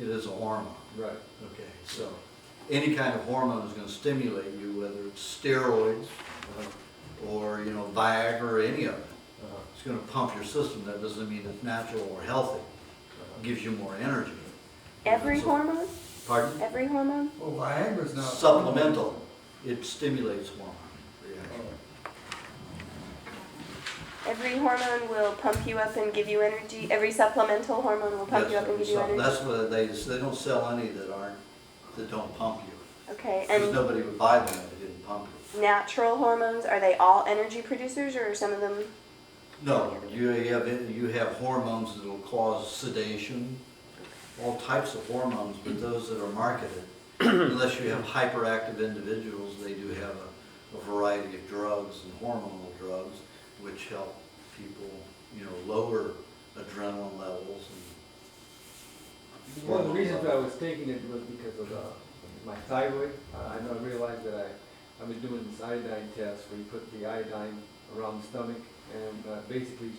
It is a hormone. Right. Okay, so any kind of hormone is going to stimulate you, whether it's steroids or, you know, Viagra or any of it. It's going to pump your system. That doesn't mean it's natural or healthy. It gives you more energy. Every So- hormone? Pardon? Every hormone? Well, Viagra's not. Supplemental. It stimulates hormone reaction. Every hormone will pump you up and give you energy. Every supplemental hormone will pump you up and give you energy. That's what they don't sell any that don't pump you. Okay, Because and nobody would buy them if they didn't pump you. natural hormones, are they all energy producers or are some of them? No, you have hormones that will cause sedation, all types of hormones, but those that are marketed, unless you have hyperactive individuals, they do have a variety of drugs and hormonal drugs, which help people, you know, lower adrenaline levels. One of the reasons I was taking it was because of my thyroid. I realized that I've been doing this iodine test where you put the iodine around the stomach, and basically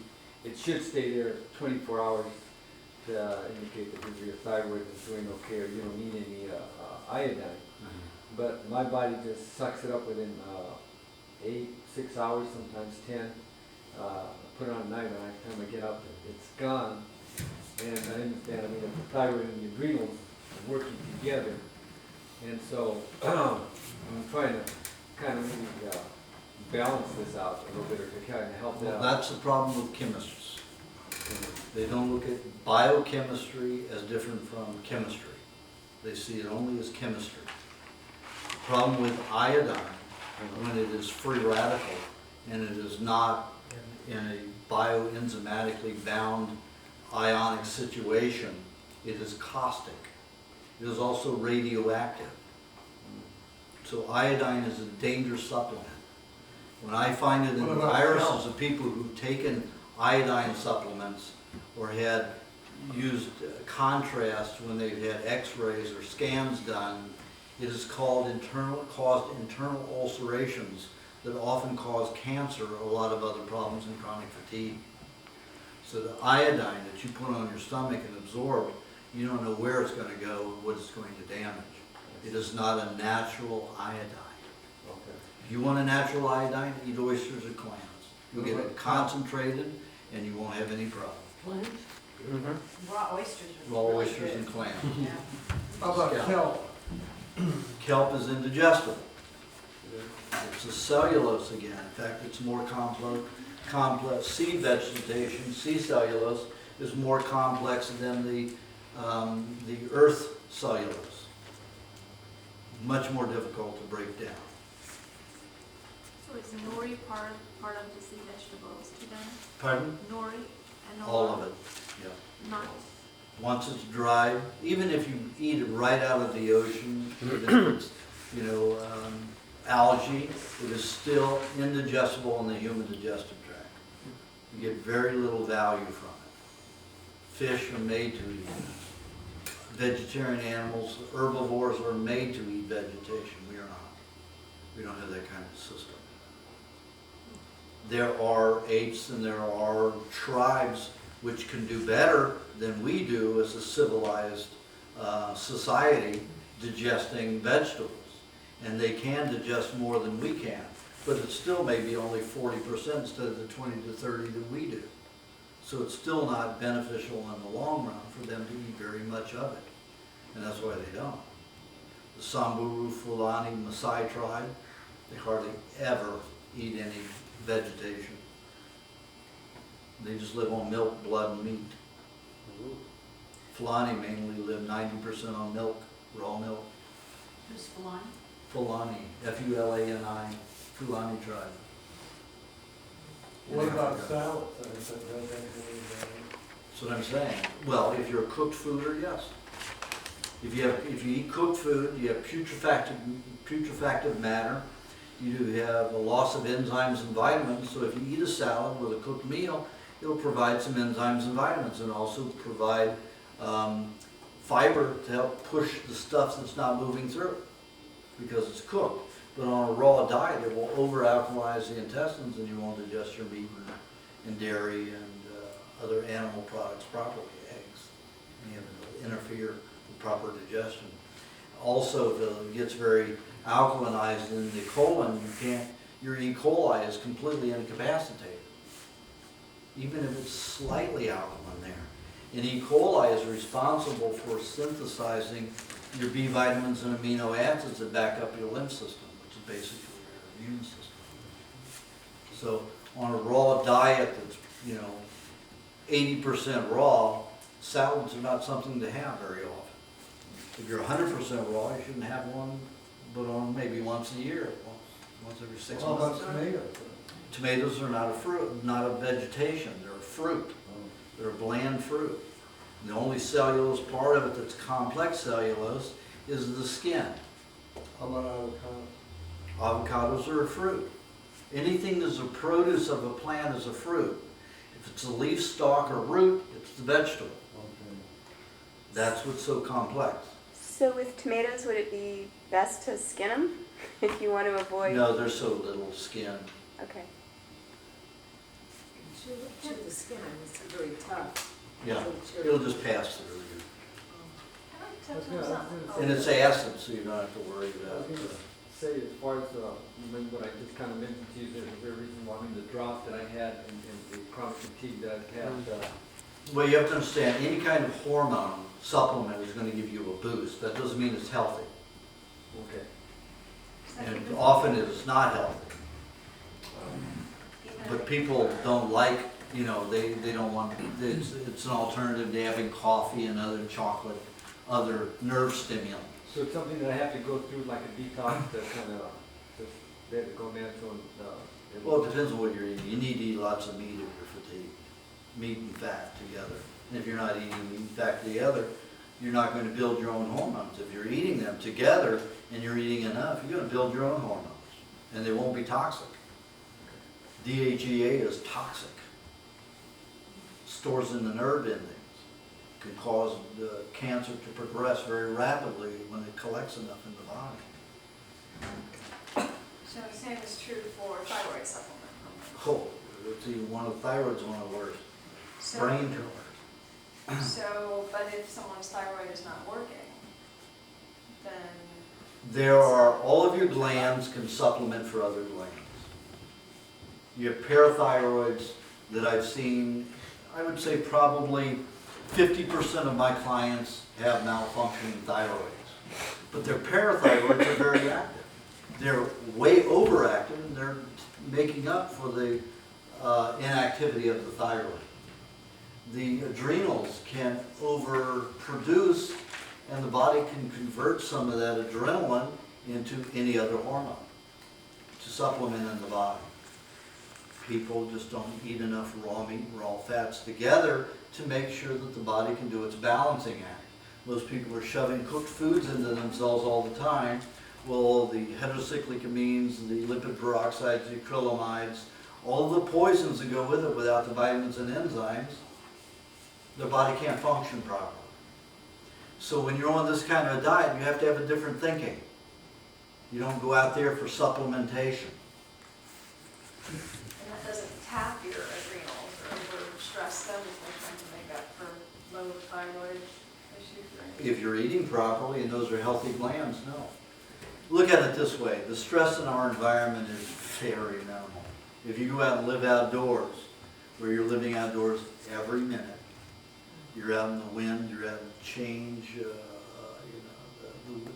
it should stay there 24 hours to indicate that your thyroid is doing okay or you don't need any iodine. But my body just sucks it up within 6 hours, sometimes 10. Put it on night, and by the time I get up, it's gone. And I understand, I mean, the thyroid and the adrenals are working together. And so I'm trying to kind of maybe balance this out a little bit or to kind of help that Well, out. that's the problem with chemists. They don't look at biochemistry as different from chemistry. They see it only as chemistry. The problem with iodine, when it is free radical and it is not in a bioenzymatically bound ionic situation, it is caustic. It is also radioactive. So iodine is a dangerous supplement. When I find it in What the about irises calc? of people who've taken iodine supplements or had used contrast when they've had x-rays or scans done, it is caused internal ulcerations that often cause cancer or a lot of other problems and chronic fatigue. So the iodine that you put on your stomach and absorb, you don't know where it's going to go and what it's going to damage. It is not a natural iodine. Okay. If you want a natural iodine, eat oysters or clams. You'll get it concentrated and you won't have any problem. Clams? Raw oysters are Raw really oysters good. and clams. Yeah. How about Scalp. kelp? Kelp is indigestible. It's a cellulose again. In fact, it's more complex. Seed vegetation, sea cellulose, is more complex than the earth cellulose. Much more difficult to break down. So is nori part of the sea vegetables too then? Pardon? Nori and All of it. Yeah. Not. Once it's dried, even if you eat it right out of the ocean, even if it's, you know, algae, it is still indigestible in the human digestive tract. You get very little value from it. Fish are made to eat it. Vegetarian animals, herbivores are made to eat vegetation. We are not. We don't have that kind of system. There are apes and there are tribes which can do better than we do as a civilized society digesting vegetables. And they can digest more than we can, but it's still maybe only 40% instead of the 20 to 30 that we do. So it's still not beneficial in the long run for them to eat very much of it. And that's why they don't. The Samburu, Fulani, Maasai tribe, they hardly ever eat any vegetation. They just live on milk, blood, and meat. Fulani mainly live 90% on milk, raw milk. Who's Fulani? Fulani, F-U-L-A-N-I, Fulani tribe. What In about Africa. salads? That's what I'm saying. Well, if you're a cooked fooder, yes. If you eat cooked food, you have putrefactive matter. You do have a loss of enzymes and vitamins. So if you eat a salad with a cooked meal, it'll provide some enzymes and vitamins, and also provide fiber to help push the stuff that's not moving through because it's cooked. But on a raw diet, it will over-alkalize the intestines, and you won't digest your meat and dairy and other animal products properly, eggs. And it'll interfere proper digestion. Also, if it gets very alkalinized in the colon, your E. coli is completely incapacitated, even if it's slightly alkaline there. And E. coli is responsible for synthesizing your B vitamins and amino acids that back up your lymph system, which is basically your immune system. So on a raw diet that's, 80% raw, salads are not something to have very often. If you're 100% raw, you shouldn't have one, but on maybe once a year, once every 6 How months. about tomatoes? Tomatoes are not a fruit, not a vegetation, they're a fruit. They're a bland fruit. And the only cellulose part of it that's complex cellulose is the skin. How about avocado? Avocados are a fruit. Anything that's a produce of a plant is a fruit. If it's a leaf, stalk, or root, it's the vegetable. Okay. That's what's so complex. So with tomatoes, would it be best to skin them if you want to avoid? No, there's so little skin. Okay. Chew the skin, it's very tough. Yeah, it'll just pass through you. Can I touch on something? And it's acid, so you don't have to worry I about was it. gonna say, as far as, what I just kind of mentioned to you, there's a very reason why, the drought that I had and the chronic fatigue that I've had, Well, you have to understand, any kind of hormone supplement is going to give you a boost. That doesn't mean it's healthy. okay. And often it is not healthy. Even But if- people don't like, they don't want, it's an alternative to having coffee and other chocolate, other nerve stimulants. So it's something that I have to go through like a detox to kind of, they have to go natural and, Well, it depends on what you're eating. You need to eat lots of meat if you're fatigued. Meat and fat together. And if you're not eating meat and fat together, you're not going to build your own hormones. If you're eating them together and you're eating enough, you're going to build your own hormones. And they won't be toxic. DHEA is toxic. Stores in the nerve endings. Can cause the cancer to progress very rapidly when it collects enough in the body. So the same is true for thyroid supplement. Oh, it's even one of the thyroid's one of the worst. So- Brain killer. So, but if someone's thyroid is not working, then, There are, all of your glands can supplement for other glands. You have parathyroids that I've seen, I would say probably 50% of my clients have malfunctioning thyroids. But their parathyroids are very active. They're way overactive and they're making up for the inactivity of the thyroid. The adrenals can overproduce and the body can convert some of that adrenaline into any other hormone to supplement in the body. People just don't eat enough raw meat and raw fats together to make sure that the body can do its balancing act. Most people are shoving cooked foods into themselves all the time. Well, the heterocyclic amines, the lipid peroxides, the acrylamides, all of the poisons that go with it without the vitamins and enzymes, the body can't function properly. So when you're on this kind of a diet, you have to have a different thinking. You don't go out there for supplementation. and that doesn't tap your adrenals or overstress them if they're trying to make up for low thyroid issues or anything. If you're eating properly and those are healthy glands, no. Look at it this way, the stress in our environment is very minimal. If you go out and live outdoors, where you're living outdoors every minute, you're out in the wind, you're out in change,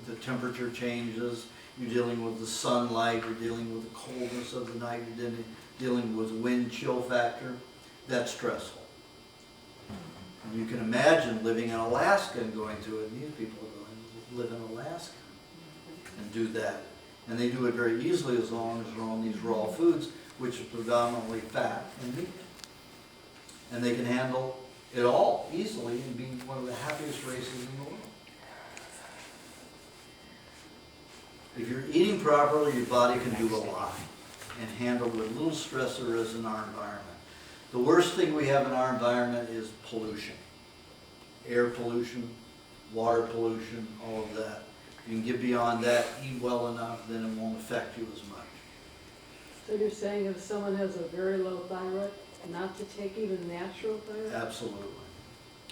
the temperature changes, you're dealing with the sunlight, you're dealing with the coldness of the night, you're dealing with wind chill factor, that's stressful. And you can imagine living in Alaska and going to it, and these people are going to live in Alaska and do that. And they do it very easily as long as they're on these raw foods, which are predominantly fat and meat. And they can handle it all easily and be one of the happiest races in the world. If you're eating properly, your body can do a lot and handle the little stress there is in our environment. The worst thing we have in our environment is pollution. Air pollution, water pollution, all of that. If you can get beyond that, eat well enough, then it won't affect you as much. So you're saying if someone has a very low thyroid, not to take even natural thyroid? Absolutely.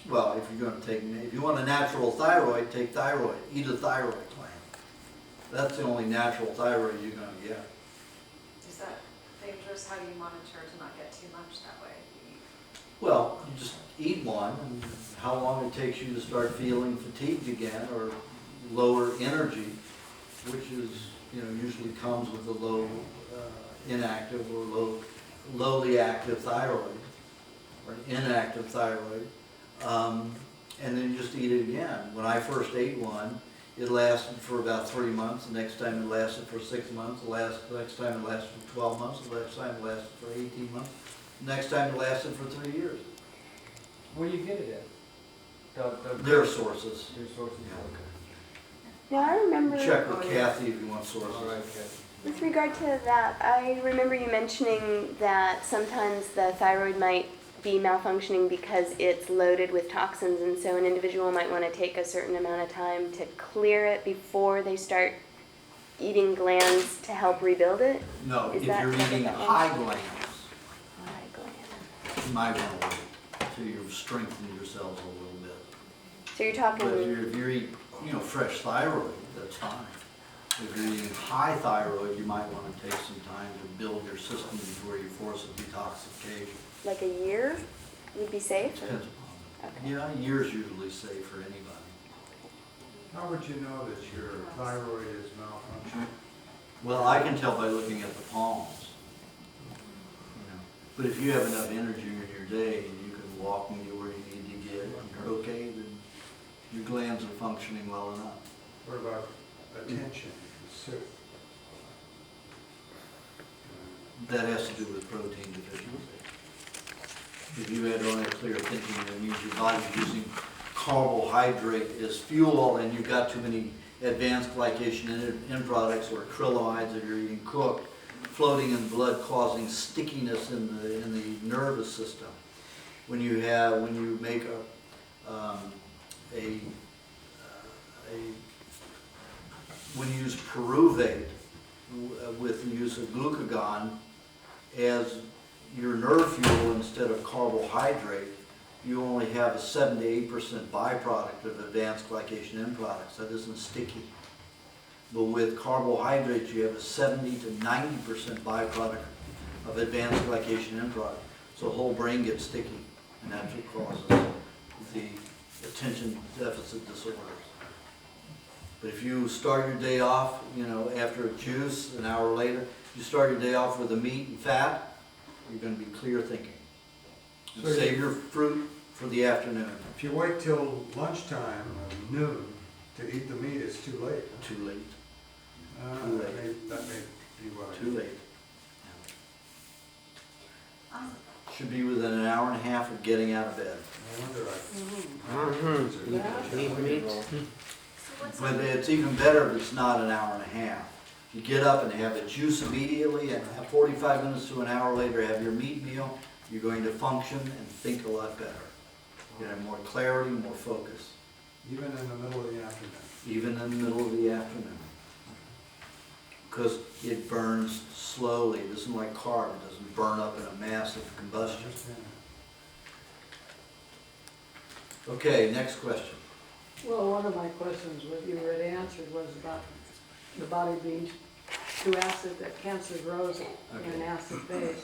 Well, if you're gonna take, if you want a natural thyroid, take thyroid, eat a thyroid gland. That's the only natural thyroid you're gonna get. Is that dangerous? How do you monitor to not get too much that way? Well, you just eat one, and how long it takes you to start feeling fatigued again, or lower energy, which is, usually comes with a low inactive or lowly active thyroid, or an inactive thyroid. And then you just eat it again. When I first ate one, it lasted for about 3 months. The next time it lasted for 6 months. The next time it lasted for 12 months. The next time it lasted for 18 months. The next time it lasted for 3 years. Where do you get it at? Their sources. Your sources, Yeah. okay. Now I remember. Check with Kathy if you want sources. All right, Kathy. With regard to that, I remember you mentioning that sometimes the thyroid might be malfunctioning because it's loaded with toxins, and so an individual might want to take a certain amount of time to clear it before they start eating glands to help rebuild it. No, Is if that you're kind of eating the high answer? glands, High gland. you might want to wait until you've strengthened yourselves a little bit. So you're talking. But if you're eating, fresh thyroid, that's fine. If you're eating high thyroid, you might want to take some time to build your system before you force a detoxification. Like a year would be safe? or- Depends upon it. Yeah, a year's usually safe for anybody. How would you know that your thyroid is malfunctioning? Well, I can tell by looking at the palms. But if you have enough energy in your day and you can walk and get where you need to get, and you're okay, then your glands are functioning well enough. What about attention? That has to do with protein deficiency. If you don't have clear thinking, that means your body's using carbohydrate as fuel, and you've got too many advanced glycation end products or acrylamide that you're eating cooked, floating in blood, causing stickiness in the nervous system. When you make when you use pyruvate with the use of glucagon as your nerve fuel instead of carbohydrate, you only have a 7 to 8% byproduct of advanced glycation end products. That isn't sticky. But with carbohydrates, you have a 70 to 90% byproduct of advanced glycation end product. So the whole brain gets sticky, and that's what causes the attention deficit disorders. But if you start your day off, after a juice, an hour later, you start your day off with the meat and fat, you're going to be clear thinking. And So save your fruit for the afternoon. If you wait till lunchtime or noon to eat the meat, it's too late. Huh? Too late. That may be why. Too late. Should be within an hour and a half of getting out of bed. I wonder. So what's But it's even better if it's not an hour and a half. You get up and have a juice immediately, and 45 minutes to an hour later have your meat meal, you're going to function and think a lot better. You have more clarity, more focus, Even in the middle of the afternoon. even in the middle of the afternoon. Because it burns slowly. It isn't like carb. It doesn't burn up in a massive combustion. Okay, next question. Well, one of my questions, what you had answered was about the body being too acid, that cancer grows in an acid phase.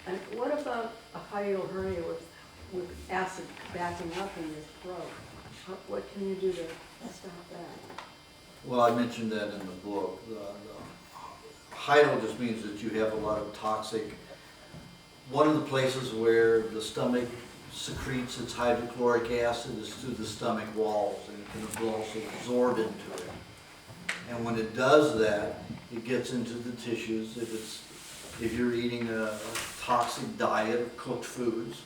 And what about a hiatal hernia with acid backing up in your throat? What can you do to stop that? Well, I mentioned that in the book. The hiatal just means that you have a lot of toxic. One of the places where the stomach secretes its hydrochloric acid is through the stomach walls, and it can also absorb into it. And when it does that, it gets into the tissues. If you're eating a toxic diet of cooked foods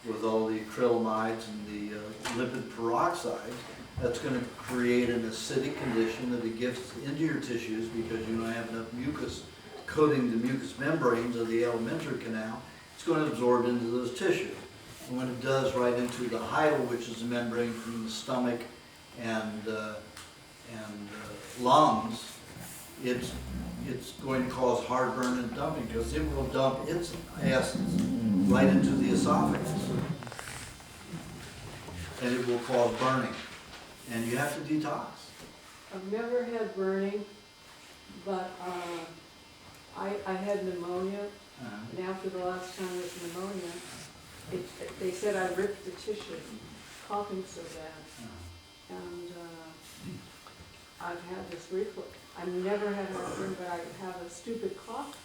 with all the acrylamides and the lipid peroxides, that's going to create an acidic condition that it gets into your tissues because you don't have enough mucus coating the mucous membranes of the alimentary canal. It's going to absorb into those tissues. And when it does right into the hiatal, which is the membrane from the stomach and lungs, it's going to cause heartburn and dumping because it will dump its acids right into the esophagus. and it will cause burning. And you have to detox. I've never had burning, but I had pneumonia, and after the last time with pneumonia, they said I ripped the tissue, coughing so bad. And I've had this reflux. I've never had heartburn, but I have a stupid cough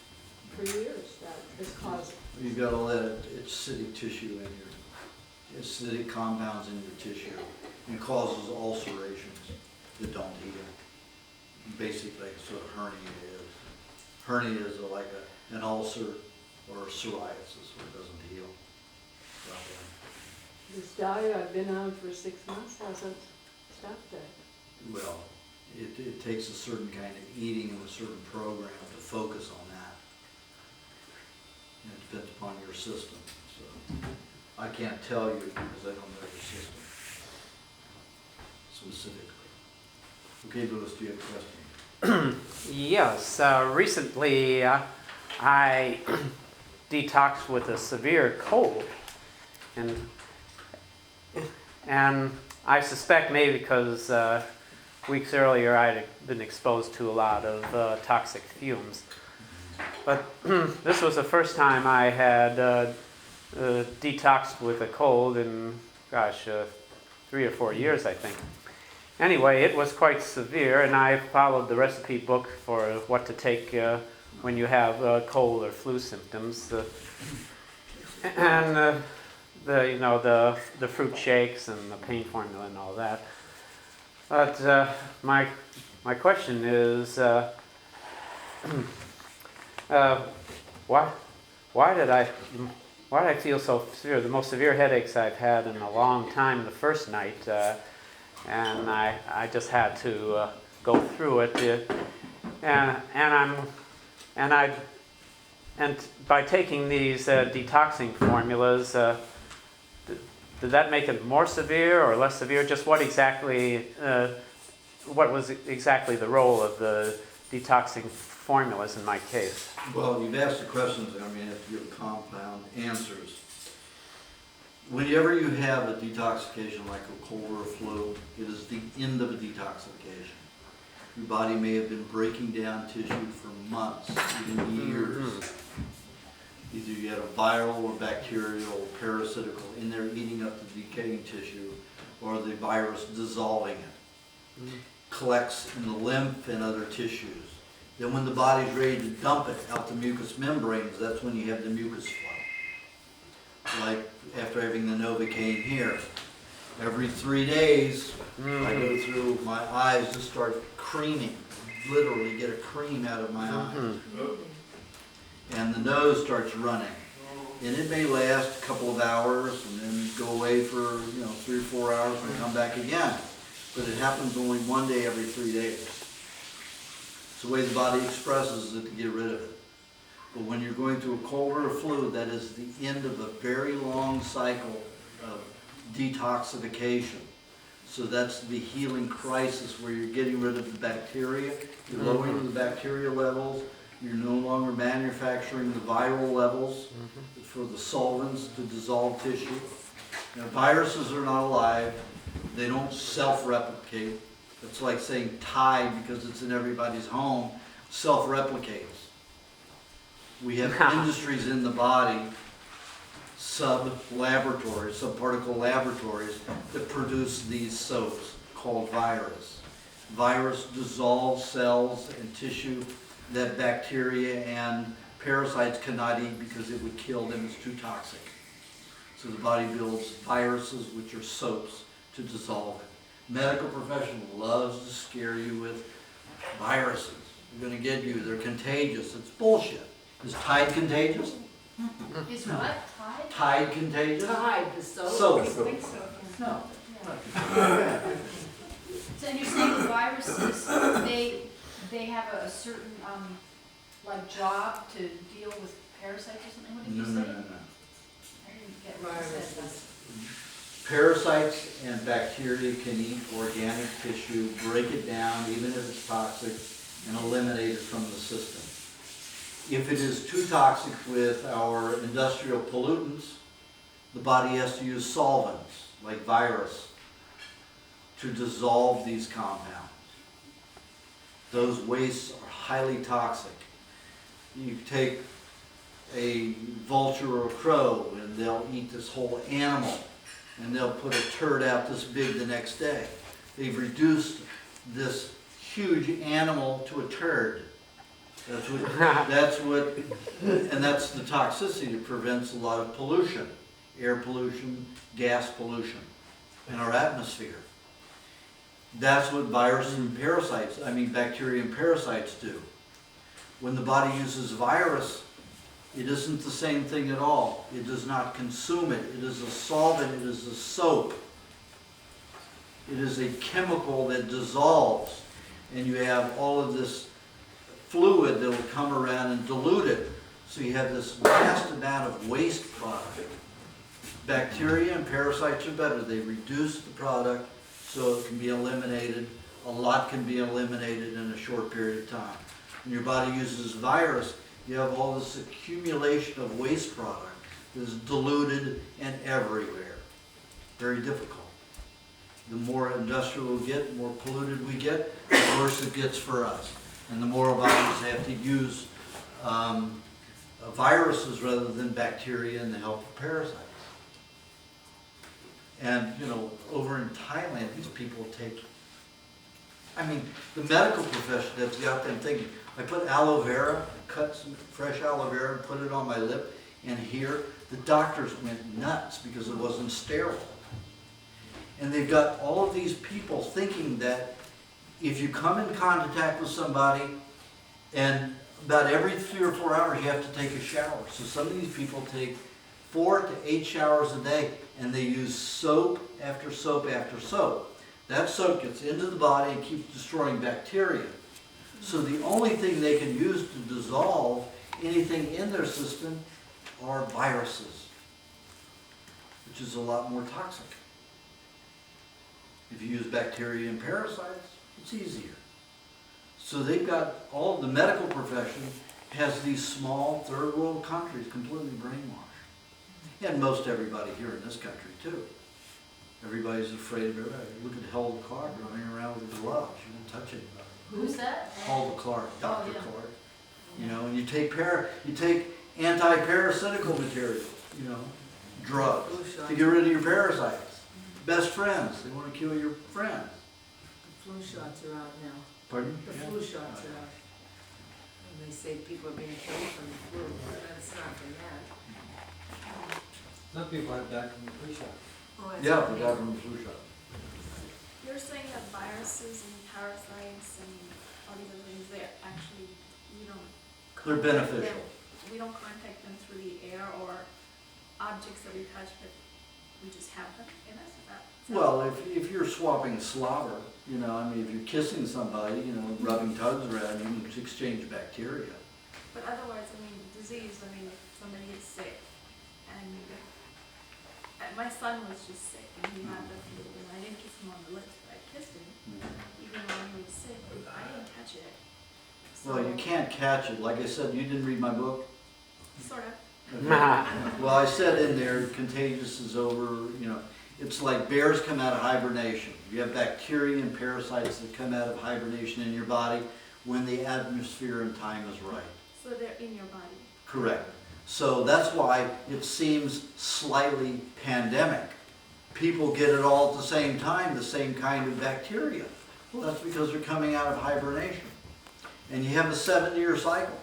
for years that has caused it. You've got all that acidic tissue in your, acidic compounds in your tissue, and causes ulcerations that don't heal. Basically, that's what a hernia is. Hernia is like an ulcer or psoriasis, where it doesn't heal. This diet I've been on for 6 months hasn't stopped that. Well, it takes a certain kind of eating and a certain program to focus on that. And it depends upon your system. So I can't tell you because I don't know your system specifically. Okay, Louis, do you have a question? Yes, recently I detoxed with a severe cold, and I suspect maybe because weeks earlier I had been exposed to a lot of toxic fumes. But this was the first time I had detoxed with a cold in, 3 or 4 years, I think. Anyway, it was quite severe, and I followed the recipe book for what to take when you have cold or flu symptoms. And the fruit shakes and the pain formula and all that. But my question is, why did I feel so severe? The most severe headaches I've had in a long time the first night, and I just had to go through it. And by taking these detoxing formulas, did that make it more severe or less severe? Just what was exactly the role of the detoxing formulas in my case? Well, you've asked the questions, and I mean, have to give compound answers. Whenever you have a detoxification like a cold or a flu, it is the end of a detoxification. Your body may have been breaking down tissue for months, even years. Either you had a viral or bacterial or parasitical in there eating up the decaying tissue, or the virus dissolving it. Collects in the lymph and other tissues. Then when the body's ready to dump it out the mucous membranes, that's when you have the mucus flow. Like after having the Novocaine here. Every 3 days, I go through, my eyes just start creaming. Literally get a cream out of my eyes. And the nose starts running. And it may last a couple of hours and then go away for 3 or 4 hours and come back again. But it happens only 1 day every 3 days. It's the way the body expresses it to get rid of it. But when you're going through a cold or a flu, that is the end of a very long cycle of detoxification. So that's the healing crisis where you're getting rid of the bacteria, you're lowering the bacteria levels, you're no longer manufacturing the viral levels for the solvents to dissolve tissue. Now, viruses are not alive, they don't self-replicate. It's like saying Tide, because it's in everybody's home, self-replicates. We have industries in the body, sub-laboratories, sub-particle laboratories, that produce these soaps called virus. Virus dissolves cells and tissue that bacteria and parasites cannot eat because it would kill them, it's too toxic. So the body builds viruses, which are soaps, to dissolve it. Medical profession loves to scare you with viruses. They're going to get you, they're contagious. It's bullshit. Is Tide contagious? Is what? Tide? Tide contagious? Tide, the soap. Soap. I think so. No. So you're saying the viruses, they have a certain, like job to deal with parasites or something? What did you say? No. I didn't get what you said. Parasites and bacteria can eat organic tissue, break it down, even if it's toxic, and eliminate it from the system. If it is too toxic with our industrial pollutants, the body has to use solvents, like virus to dissolve these compounds. Those wastes are highly toxic. You take a vulture or a crow and they'll eat this whole animal and they'll put a turd out this big the next day. They've reduced this huge animal to a turd. That's what, and that's the toxicity that prevents a lot of pollution, air pollution, gas pollution in our atmosphere. That's what viruses and parasites, bacteria and parasites do. When the body uses virus, it isn't the same thing at all. It does not consume it. It is a solvent, it is a soap. It is a chemical that dissolves, and you have all of this fluid that will come around and dilute it. So you have this vast amount of waste product. Bacteria and parasites are better. They reduce the product so it can be eliminated. A lot can be eliminated in a short period of time. When your body uses virus, you have all this accumulation of waste product that is diluted and everywhere. Very difficult. The more industrial we get, the more polluted we get, the worse it gets for us. And the more bodies have to use viruses rather than bacteria in the help of parasites. And, over in Thailand, these people take, the medical profession has got them thinking, I put aloe vera, cut some fresh aloe vera and put it on my lip, and here, the doctors went nuts because it wasn't sterile. And they've got all of these people thinking that if you come in contact with somebody, and about every 3 or 4 hours you have to take a shower. So some of these people take 4 to 8 showers a day, and they use soap after soap after soap. That soap gets into the body and keeps destroying bacteria. So the only thing they can use to dissolve anything in their system are viruses, which is a lot more toxic. If you use bacteria and parasites, it's easier. So they've got, all the medical profession has these small third world countries completely brainwashed. And most everybody here in this country too. Everybody's afraid of everybody. Look at Hulda Clark running around with gloves. You don't touch anybody. Who's that? Hulda Clark, Dr. yeah. Clark. And you take anti-parasitical material, drugs to get rid of your parasites. Best friends, they want to kill your friends. The flu shots are out now. Pardon? The flu shots are out. And they say people are being killed from the flu, but that's not from that. Some people have died from the flu shot. Oh, it's Yeah, okay. we got from the flu shot. You're saying that viruses and parasites and all these other things, they actually, we don't. They're contact beneficial. them- We don't contact them through the air or objects that we touch, but we just have them in us? Is that? Well, if you're swapping slobber, if you're kissing somebody, rubbing tugs around, you can exchange bacteria. But otherwise, disease, if somebody gets sick, and my son was just sick, and he had the flu, and I didn't kiss him on the lips, but I kissed him, even while he was sick, I didn't catch it. Well, you can't catch it. Like I said, you didn't read my book? Sort of. Okay. Well, I said in there, contagious is over, it's like bears come out of hibernation. You have bacteria and parasites that come out of hibernation in your body when the atmosphere and time is right. So they're in your body. Correct. So that's why it seems slightly pandemic. People get it all at the same time, the same kind of bacteria. Well, that's because they're coming out of hibernation. And you have a 7-year cycle.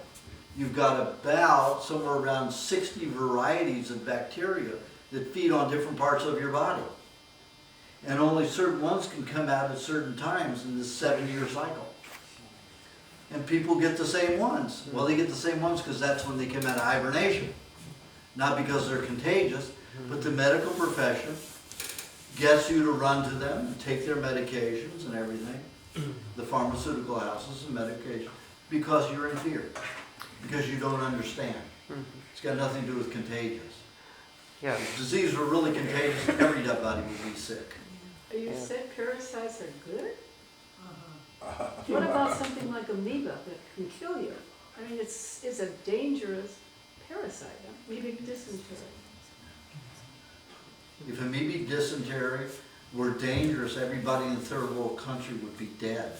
You've got about somewhere around 60 varieties of bacteria that feed on different parts of your body. And only certain ones can come out at certain times in this 7-year cycle. And people get the same ones. Well, they get the same ones because that's when they come out of hibernation. Not because they're contagious, but the medical profession gets you to run to them and take their medications and everything. The pharmaceutical houses and medication, because you're in fear. Because you don't understand. It's got nothing to do with contagious. Yeah. If disease were really contagious, everybody would be sick. You said parasites are good? Uh-huh. What about something like amoeba that can kill you? It's a dangerous parasite, amoebic dysentery. If amoebic dysentery were dangerous, everybody in the third world country would be dead.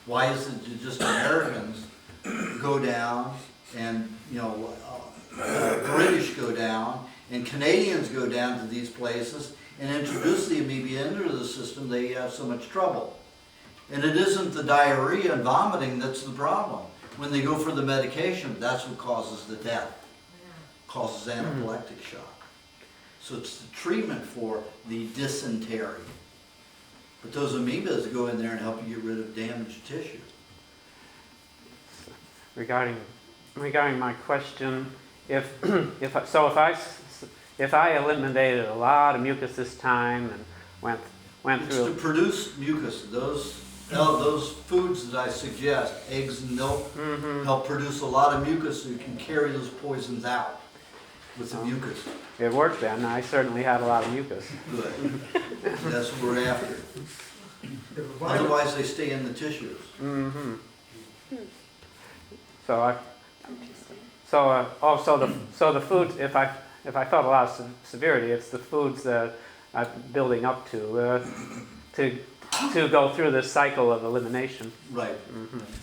Why is it that just Americans go down and, British go down and Canadians go down to these places and introduce the amoeba into the system, they have so much trouble. And it isn't the diarrhea and vomiting that's the problem. When they go for the medication, that's what causes the death, causes anaphylactic shock. So it's the treatment for the dysentery. But those amoebas go in there and help you get rid of damaged tissue. Regarding my question, if I eliminated a lot of mucus this time and went It's through to produce mucus. Those foods that I suggest, eggs and milk, help produce a lot of mucus so you can carry those poisons out with the mucus. it worked then. I certainly had a lot of mucus. Good. That's what we're after. Otherwise, they stay in the tissues. Mm-hmm. So the foods. If I felt a lot of severity, it's the foods that I'm building up to go through this cycle of elimination. Right.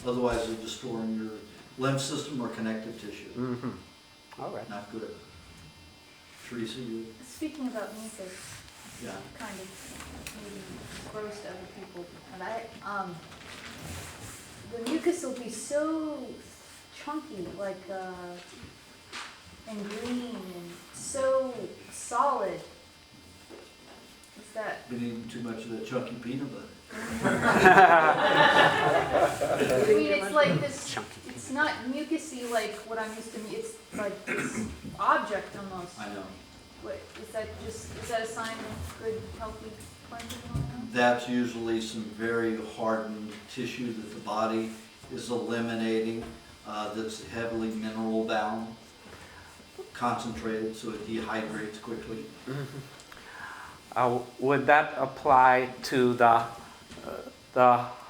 Otherwise, they're destroying your lymph system or connective tissue. All right. Not good. Teresa, you? Speaking about mucus, Yeah. kind of maybe gross to other people, and the mucus will be so chunky, like, and green and so solid. Is that? Been eating too much of that chunky peanut butter. I mean, it's like this, it's not mucusy like what I'm used to, it's like this object almost. I know. What, is that a sign of good, healthy cleansing going on? That's usually some very hardened tissue that the body is eliminating, that's heavily mineral bound, concentrated, so it dehydrates quickly. Would that apply to the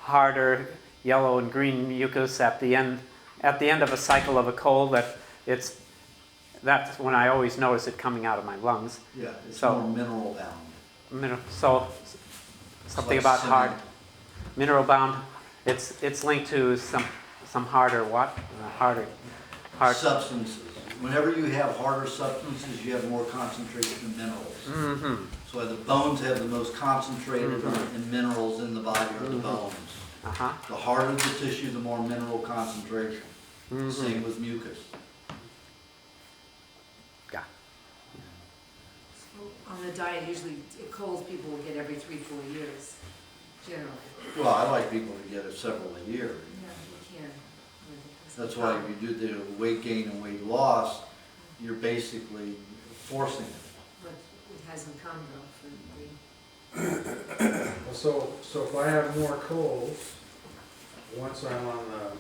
harder yellow and green mucus at the end of a cycle of a cold? That's when I always notice it coming out of my lungs. Yeah, it's So- more mineral bound. So something like about cement. hard mineral bound. It's linked to some harder what? Harder. Substances. Whenever you have harder substances, you have more concentration of minerals. So the bones have the most concentrated in minerals in the body are the bones. The harder the tissue, the more mineral concentration. Same with mucus. On the diet, usually colds people will get every 3-4 years, generally. Well, I like people to get it several a year. Yeah, you can. That's why if you do the weight gain and weight loss, you're basically forcing it. But it hasn't come though for the. So if I have more colds, once I'm on the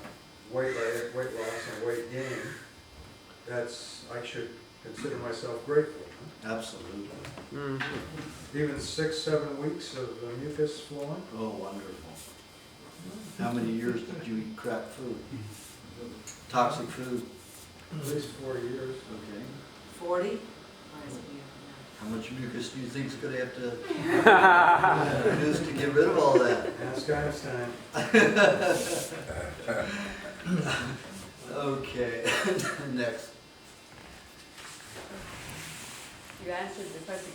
weight loss and weight gain, I should consider myself grateful. Absolutely. Even 6-7 weeks of mucus flowing? Oh, wonderful. How many years did you eat crap food? Toxic food? At least 4 years. Okay. 40? How much mucus do you think is going to have to produce to get rid of all that? Ask Einstein. Okay, next. You answered the question